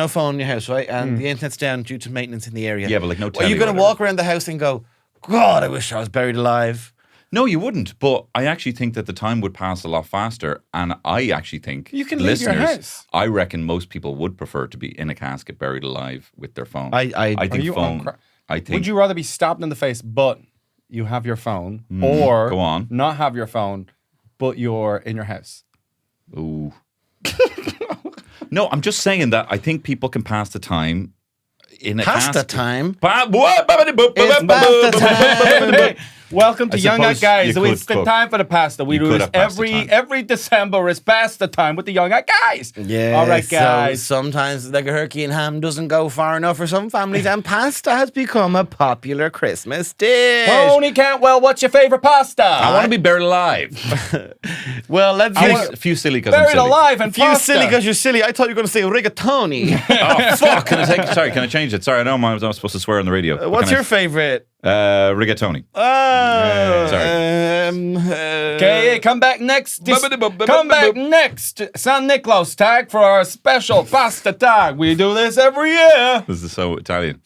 phone in your house, right? And the internet's down due to maintenance in the area. Yeah, but like no Are telly you or going to whatever. walk around the house and go, God, I wish I was buried alive? No, you wouldn't. But I actually think that the time would pass a lot faster. And I actually think You can leave your listeners, house. I reckon most people would prefer to be in a casket buried alive with their phone. I think Are you on phone. cra- I think Would you rather be stabbed in the face, but you have your phone, or Go on. not have your phone, but you're in your house? Ooh. No, I'm just saying that I think people can pass the time in a Past the casket. time. Pa- It's past the time. Welcome to I Young suppose Hot Guys. you So could it's the cook. time for the pasta. We You do could this have pasta time. every December is pasta time with the Young Hot Guys. Yeah. All right, guys. So sometimes the turkey and ham doesn't go far enough for some families, and pasta has become a popular Christmas dish. Tony Cantwell, what's your favorite pasta? I want to be buried alive. Well, let's A few silly because I'm Buried silly. alive and If you're pasta. silly because you're silly, I thought you were going to say rigatoni. Oh, fuck. Can I change it? Sorry, I know I'm not supposed to swear on the radio. But What's can your favorite? rigatoni. Okay, come back next. Come back next. San Nicolas tag for our special pasta tag. We do this every year. This is so Italian.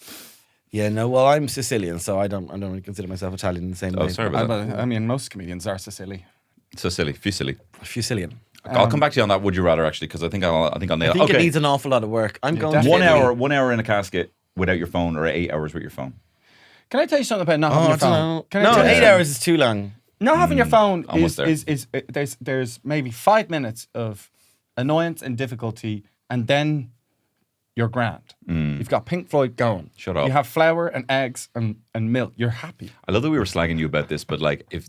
Yeah, no. Well, I'm Sicilian, so I don't really consider myself Italian in the same way. Oh, sorry about that. I mean, most comedians are Sicily. So silly. Few silly. Fusilian. I'll come back to you on that. Would you rather actually? Because I think I'll nail I think it. it needs an awful lot of work. I'm going to 1 Italy. hour. 1 hour in a casket without your phone, or 8 hours with your phone. Can I tell you something about not Oh, having I your don't phone? know. Can I No, tell you 8 something? hours is too long. Not having your phone almost is there's maybe 5 minutes of annoyance and difficulty, and then you're grand. You've got Pink Floyd going. Shut up. You have flour and eggs and milk. You're happy. I love that we were slagging you about this, but like if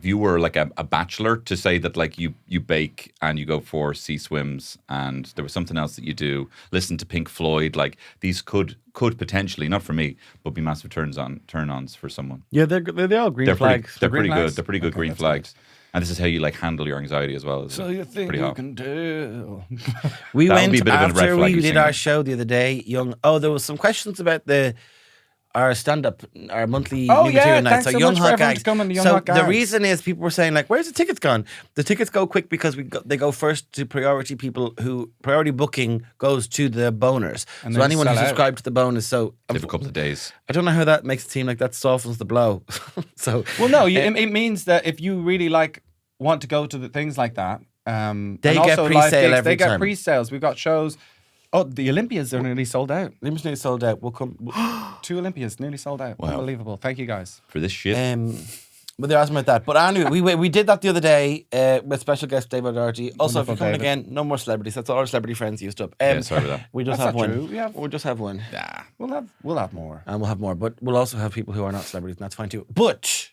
you were like a bachelor, to say that like you bake and you go for sea swims and there was something else that you do, listen to Pink Floyd, like these could potentially, not for me, but be massive turn-ons for someone. Yeah, they're all green flags. They're green pretty flags? good. They're pretty good Okay, green that's flags. And this is how you like handle your anxiety as well. So you think pretty you hot. can do? We That would went be a bit of a red after flag, we you did saying our that. show the other day. There was some questions about our stand-up, our monthly Oh, new yeah, material night. thanks So so Young much for Hot everyone Guys. to come on the Young So Hot the Guys. reason is people were saying like, "Where's the tickets gone?" The tickets go quick because they go first to priority people who priority booking goes to the boners. And So then anyone sell who's out. subscribed to the bonus. So Give a couple of days. I don't know how that makes it seem like that softens the blow. So Well, no, it means that if you really want to go to the things like that, They and get also live pre-sale gigs, every they get time. pre-sales. We've got shows. Oh, the Olympias are nearly sold out. Livingston is sold out. We'll come. 2 Olympias nearly sold out. Wow. Unbelievable. Thank you guys. For this shit. But they're asking about that. But anyway, we did that the other day with special guest Dave O'Doherty. Also, if Wonderful, you're coming David. again, no more celebrities. That's all our celebrity friends used up. Yeah, sorry about that. We just That's have not one. true. We'll just have one. We'll have more. And we'll have more. But we'll also have people who are not celebrities, and that's fine too. But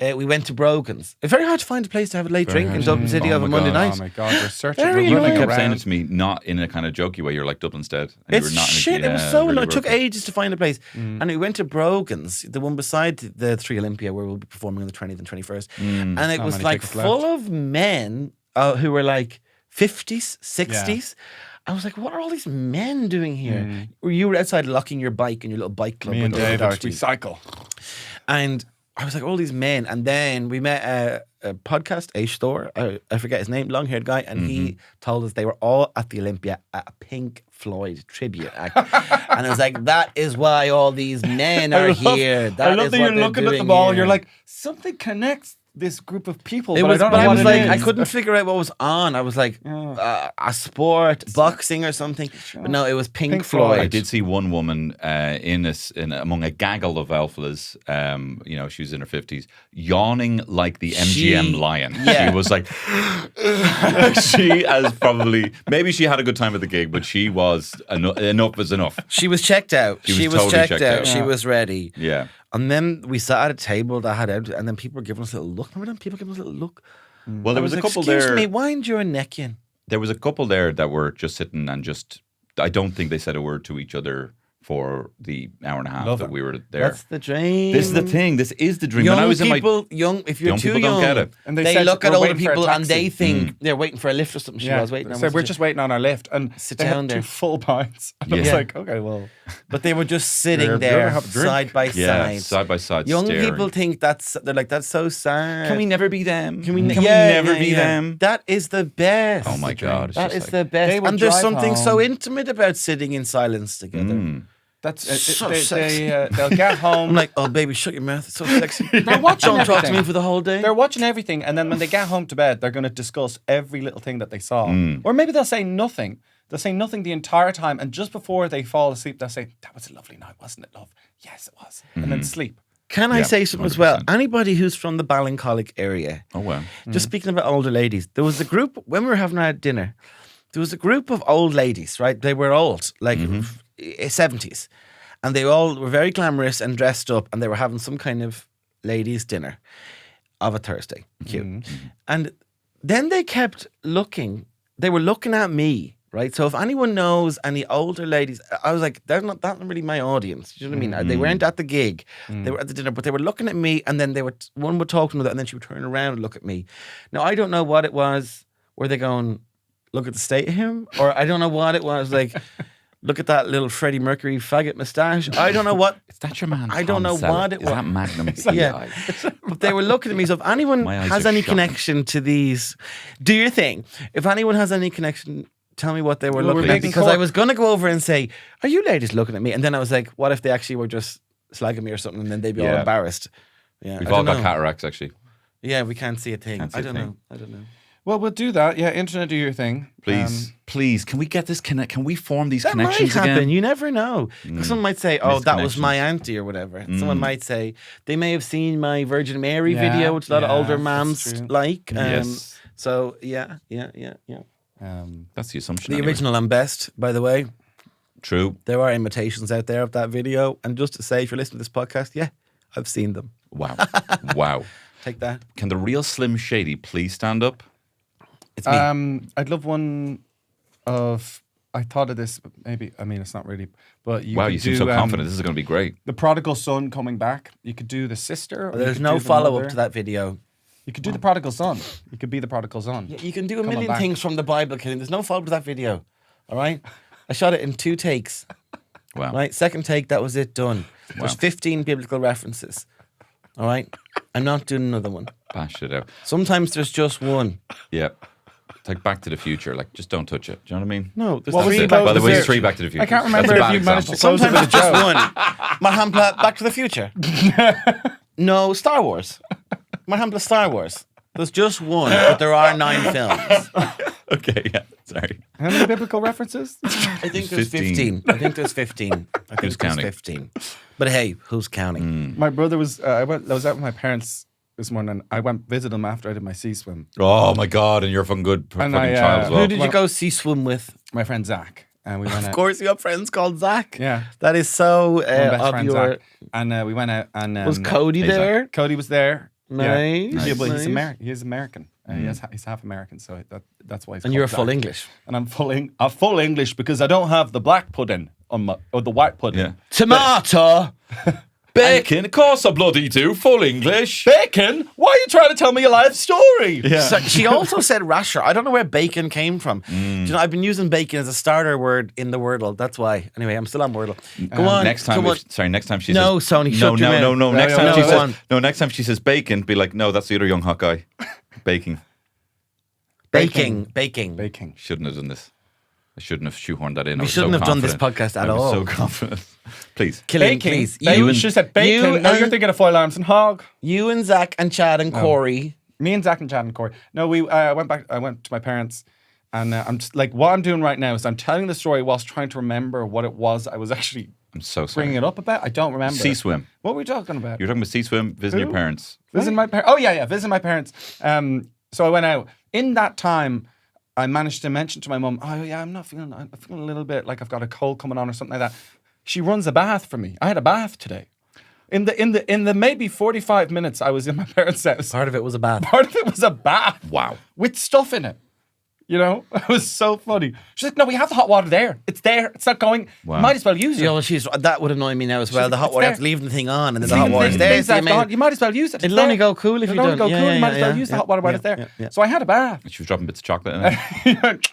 we went to Brogan's. It's very hard to find a place to have a late drink in Dublin City Oh of a my Monday God. night. Oh my God, we're searching. Very we're annoying. running You kept saying around. it to me, not in a kind of jokey way. You're like Dublin's dead. And It's you were not in a, shit. It was yeah, so really annoying. It took rough. ages to find a place. And we went to Brogan's, the one beside the 3 Olympia where we'll be performing on the 20th and 21st. And it How was many like tickets full left? of men who were like 50s, 60s. I was like, what are all these men doing here? You were outside locking your bike in your little bike club. Me and with other Dave, Dutch we dudes. cycle. And I was like, all these men. And then we met a podcast, a store, I forget his name, long-haired guy, and he told us they were all at the Olympia at a Pink Floyd tribute act. And I was like, that is why all these men are here. I love is that what you're they're looking at the doing ball. here. You're like, something connects this group of people. It but was, I don't but know I what was it like, is. I couldn't figure out what was on. I was like, a sport, boxing or something. But no, it was Pink Floyd. I did see one woman among a gaggle of alphas. She was in her 50s, yawning like the MGM lion. yeah. She was like, she has probably, maybe she had a good time at the gig, but she was enough was enough. She was checked out. She was totally checked out. She Yeah. was ready. Yeah. And then we sat at a table that had empty, and then people were giving us a little look. Remember them? People giving us a little look. Well, there was a like, couple excuse there. me, wind your neck in. There was a couple there that were just sitting and just. I don't think they said a word to each other for the hour and a half that we were there. That's the dream. This is the thing. This is the dream. Young when I was people, in my if you're young too people young, don't get it. And they they said, look at "We're older waiting for a people and taxi." they think they're waiting for a lift or something. She was waiting. So we're just waiting on our lift, and Sit they down had there. 2 full pints. And I was Yeah. like, okay, well, But they were just sitting You're there gonna have a drink. side by Yeah, side. side by side. Young staring. people think they're like, that's so sad. Can we never be them? Can we never be them? That is the best. Oh my God! It's That just is like, the best. They would And there's drive something so home. intimate about sitting in silence together. that's So sexy. they'll get home. I'm like, oh baby, shut your mouth. It's so sexy. They're watching Don't talk to everything. me for the whole day. They're watching everything, and then when they get home to bed, they're going to discuss every little thing that they saw. Or maybe they'll say nothing. They'll say nothing the entire time, and just before they fall asleep, they'll say, "That was a lovely night, wasn't it, love?" Yes, it was. And then sleep. Can I Yeah, say something as well? 100%. Anybody who's from the Ballincollig area, oh well. just speaking about older ladies, there was a group, when we were having our dinner, there was a group of old ladies, right? They were old, like 70s. And they all were very glamorous and dressed up, and they were having some kind of ladies' dinner of a Thursday. Cute. And then they kept looking. They were looking at me, right? So if anyone knows any older ladies, I was like, they're not really my audience. Do you know what I mean? They weren't at the gig. They were at the dinner, but they were looking at me, and then one would talk to another, and then she would turn around and look at me. Now, I don't know what it was. Were they going, look at the state of him? Or I don't know what it was. Like, look at that little Freddie Mercury faggot moustache. I don't know what. Is that your man? I don't know what it was. Is that Magnum? Yeah. But they were looking at me. So if anyone My eyes has are any shocking. connection to these, do your thing. If anyone has any connection, tell me what they were Well, looking we're at. making Because Cork- I was going to go over and say, are you ladies looking at me? And then I was like, what if they actually were just slagging me or something, and then they'd be all Yeah. embarrassed. Yeah, We've I all don't got know. cataracts, actually. Yeah, we can't see a thing. Can't see I a don't thing. know. I don't know. Well, we'll do that. Yeah, internet, do your thing. Please, can we get this connect? Can we form these That connections might happen. again? You never know. 'Cause someone might say, "Oh, that was my Misconnections. auntie" or whatever. Someone might say they may have seen my Virgin Mary video, which a lot of yeah, older that's mums true. like. Yes. So yeah. That's the assumption. The anyway. original and best, by the way. True. There are imitations out there of that video, and just to say, if you're listening to this podcast, yeah, I've seen them. Wow. Wow. Take that. Can the real Slim Shady please stand up? It's me. I'd love one of. I thought of this, but maybe. I mean, it's not really. But you Wow, could you seem do, so confident. This is going to be great. The prodigal son coming back. You could do the sister. or you There's could no do the follow mother. up to that video. You could do the prodigal son. You could be the prodigal son. You can do a Coming million back. things from the Bible, Killian. There's no follow up to that video. All right? I shot it in 2 takes. Wow. Right? Second take, that was it, done. There's 15 biblical references. All right? I'm not doing another one. Bash it out. Sometimes there's just one. Yeah. It's like Back to the Future. Like, just don't touch it. Do you know what I mean? No, there's What was 3 it? By the way, there- there's 3 Back to the Future. I can't remember That's a if bad you managed to example. close it Sometimes with a it's just joke. one. Mahampla, Back to the Future. No, Star Wars. Mahampla, Star Wars. There's just one, but there are 9 films. Okay, yeah. Sorry. How many biblical references? I think there's 15. 15. I think there's 15. I think Who's there's counting? 15. But hey, who's counting? My brother was. I was out with my parents this morning. I went visit them after I did my sea swim. Oh, my God. And you're a fucking good And fucking I, child as well. Who did you go see swim with? My friend Zach, and we went out. Of course, you have friends called Zach. Yeah. That is so My best of friend your. Zach. And we went out. And Was Cody Hey, Zach. there? Cody was there. Nice. Yeah, but Nice. he's American. He's half American, so that's why. He's And you're a called full Zach. English. And I'm full English because I don't have the black pudding on my or the white pudding. Yeah. Tomato. Bacon, of course I bloody do. Full English. Bacon? Why are you trying to tell me a life story? Yeah. So she also said rasher. I don't know where bacon came from. Do you know, I've been using bacon as a starter word in the Wordle. That's why. Anyway, I'm still on Wordle. Go on. Next time, come on. next time she No, says Sony, shut your mouth. no. Next no, time no, she go says on. no. Next time she says bacon, be like, no, that's the other young hot guy. Baking. Baking. Shouldn't have done this. I shouldn't have shoehorned that in. I We was shouldn't so have done this confident. podcast at I was all. so confident. Please. Killian, Bacon. please. You You, should have said bacon. you Now and- you're thinking of foil arms and hog. you and Zach and Chad and Corey. Me and Zach and Chad and Corey. No, we went back. I went to my parents, and I'm just like, what I'm doing right now is I'm telling the story whilst trying to remember what it was I was actually I'm so sorry. bringing it up about. I don't remember. Sea swim. What were we talking about? You're talking about sea swim, visiting your Who? parents. Visiting my parents. Oh yeah, visiting my parents. So I went out. In that time, I managed to mention to my mum, "Oh yeah, I'm feeling a little bit like I've got a cold coming on or something like that." She runs a bath for me. I had a bath today. In the maybe 45 minutes I was in my parents' house. Part of it was a bath. Part of it was a bath. Wow. With stuff in it. You know? It was so funny. She's like, no, we have the hot water there. It's there. It's not going. Wow. Might as well use it. You know, that would annoy me now as well. She's The like, hot it's water, you there. have to leave the thing on, and then the Leave hot the water's thing- there. things so you like may- that. You might as well use it. It's It'll only there. go cool if you It'll only don't. go cool. You might as well use the hot water while yeah, it's there. yeah, yeah. So I had a bath. She was dropping bits of chocolate in it.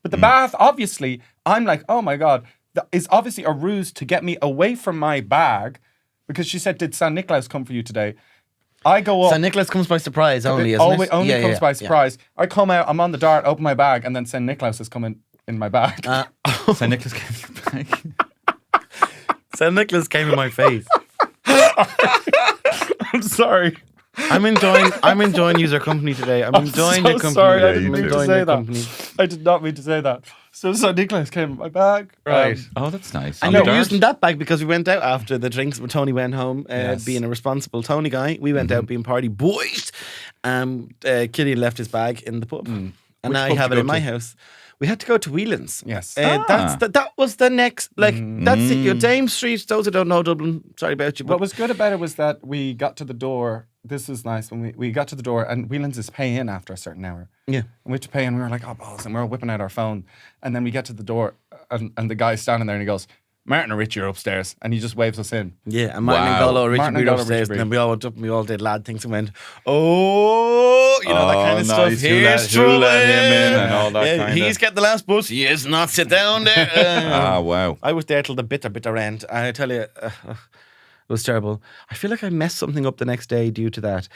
But the bath, obviously, I'm like, oh my God, that is obviously a ruse to get me away from my bag because she said, did San Nicolas come for you today? I go up. St. Nicholas comes by surprise only, isn't only it? only Yeah, comes yeah, by yeah. surprise. I come out, I'm on the dart, open my bag, and then St. Nicholas is coming in my bag. St. Nicholas came back. St. Nicholas came in my face. I'm sorry. I'm enjoying user company today. I'm enjoying so your company. sorry, I Yeah, didn't you mean too. to enjoying say your that. company. I did not mean to say that. So St. Nicholas came in my bag. Right. Oh, that's nice. I On know the we're dart? using that bag because we went out after the drinks when Tony went home, Yes. being a responsible Tony guy. We went out being party boys. Killian left his bag in the pub. And Which now I pub have did it you in go my to? house. we had to go to Whelan's. Yes. That was the next, that's it. Your Dame Street, those who don't know Dublin, sorry about you. But What was good about it was that we got to the door. This is nice when we got to the door, and Whelan's is pay in after a certain hour. Yeah. And we had to pay in. We were like, oh, balls. And we were whipping out our phone. And then we get to the door, and the guy's standing there, and he goes, Martin and Richie are upstairs. And he just waves us in. yeah, and Martin and Golo, Richie Martin and Breed Golo, upstairs, Richie and then we all went up and we all did lad things and went, that kind of stuff. nice. Here's Who let him in Struan. and all that kind He's of. getting the last bus. He is not. Sit down there. Wow. I was there till the bitter end. I tell you, it was terrible. I feel like I messed something up the next day due to that.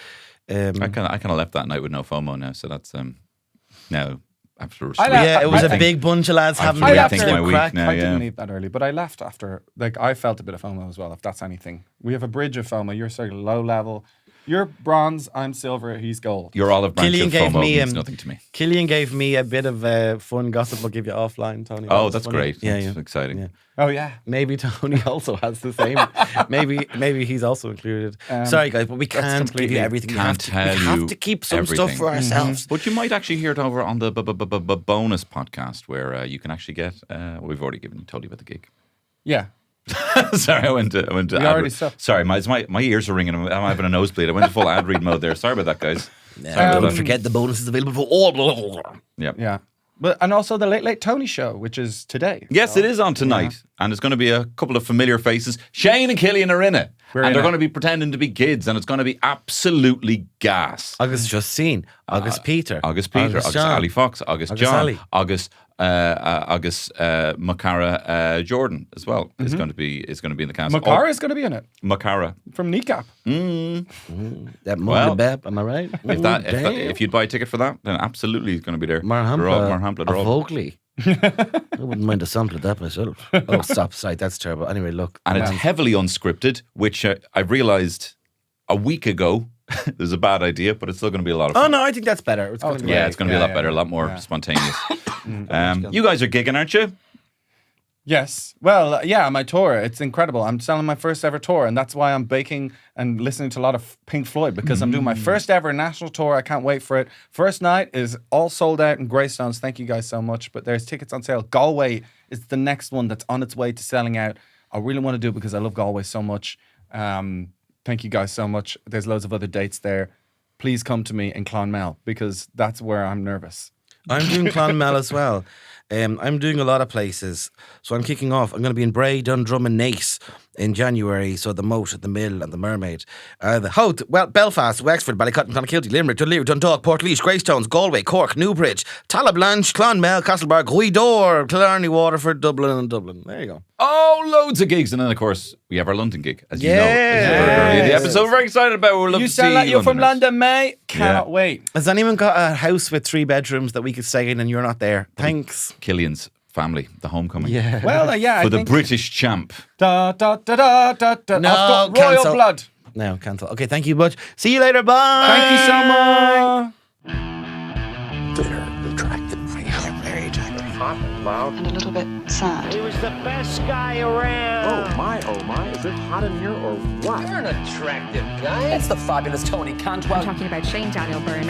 I kind of left that night with no FOMO now, so that's now after. Yeah, it was I a think- big bunch of lads having I the think absolute my week crack. now. I didn't yeah. leave that early, but I left after. Like, I felt a bit of FOMO as well, if that's anything. We have a bridge of FOMO. You're sort of low level. You're bronze, I'm silver, he's gold. Your olive branch Killian of gave FOMO me means nothing to me. Killian gave me a bit of fun gossip. I'll give you offline, Tony. That Oh, was that's funny. great. Yeah, That's yeah. exciting. Yeah. Oh, yeah. Maybe Tony also has the same. maybe he's also included. Sorry, guys, but we can't give completely- you everything. We Can't have to, tell we have you to keep some everything. stuff for ourselves. But you might actually hear it over on the bonus podcast where you can actually get. We've already told you about the gig. Yeah. Sorry, I went to. We ad already read. saw. Sorry, my ears are ringing. I'm having a nosebleed. I went to full ad read mode there. Sorry about that, guys. Don't forget the bonus is available for all. Yeah. Yeah. But and also the Late Tony show, which is today. Yes, it is on tonight, and it's going to be a couple of familiar faces. Shane and Killian are in it, We're and in they're it. going to be pretending to be kids, and it's going to be absolutely gas. August Justine, August Peter, August John, Ali Fox, August August John, Ali. August Makara Jordan as well is going to be in the cast. Makara is going to be in it Makara. from Kneecap. that Well, Beb, am I right? If you'd buy a ticket for that, then absolutely he's going to be there. Marhampla, they're all- Oakley. I wouldn't mind a sample of that myself. Oh, stop, sorry, that's terrible. Anyway, look. And it's heavily unscripted, which I realised a week ago is a bad idea, but it's still going to be a lot of fun. Oh no, I think that's better. It's gonna be Yeah, great. it's going to be a lot better, a lot more spontaneous. You guys are gigging, aren't you? Yes. Well, yeah, my tour. It's incredible. I'm selling my first ever tour, and that's why I'm baking and listening to a lot of Pink Floyd, because I'm doing my first ever national tour. I can't wait for it. First night is all sold out in Greystones. Thank you guys so much. But there's tickets on sale. Galway is the next one that's on its way to selling out. I really want to do it because I love Galway so much. Thank you guys so much. There's loads of other dates there. Please come to me in Clonmel, because that's where I'm nervous. I'm doing Clonmel as well. I'm doing a lot of places. So I'm kicking off. I'm going to be in Bray, Dundrum and Naas in January. So the Moat, the Mill and the Mermaid. The Howth, Belfast, Wexford, Ballycotton, Clonakilty, Limerick, Dunleary, Dundalk, Portlaoise, Greystones, Galway, Cork, Newbridge, Tallablanche, Clonmel, Castlebar, Gweedore, Killarney, Waterford, Dublin and Dublin. There you go. Oh, loads of gigs. And then, of course, we have our London gig, as you know. Yes. Early the episode. We're very excited about it. We'd love You to sound see like you're from Londoners. London, mate. Cannot wait. Has anyone got a house with 3 bedrooms that we could stay in and you're not there? Thanks. Killian's family, the homecoming. Yeah. Well, yeah, For I the think... British champ. Da, da, da, da, da, da. No, I've got royal cancel. blood. No, cancel. Okay, thank you much. See you later. Bye. Thank you so much. They're attractive. They're very attractive. Hot and loud. And a little bit sad. He was the best guy around. Oh my, is it hot in here or what? You're an attractive guy. It's the fabulous Tony Cantwell. I'm talking about Shane Daniel Byrne.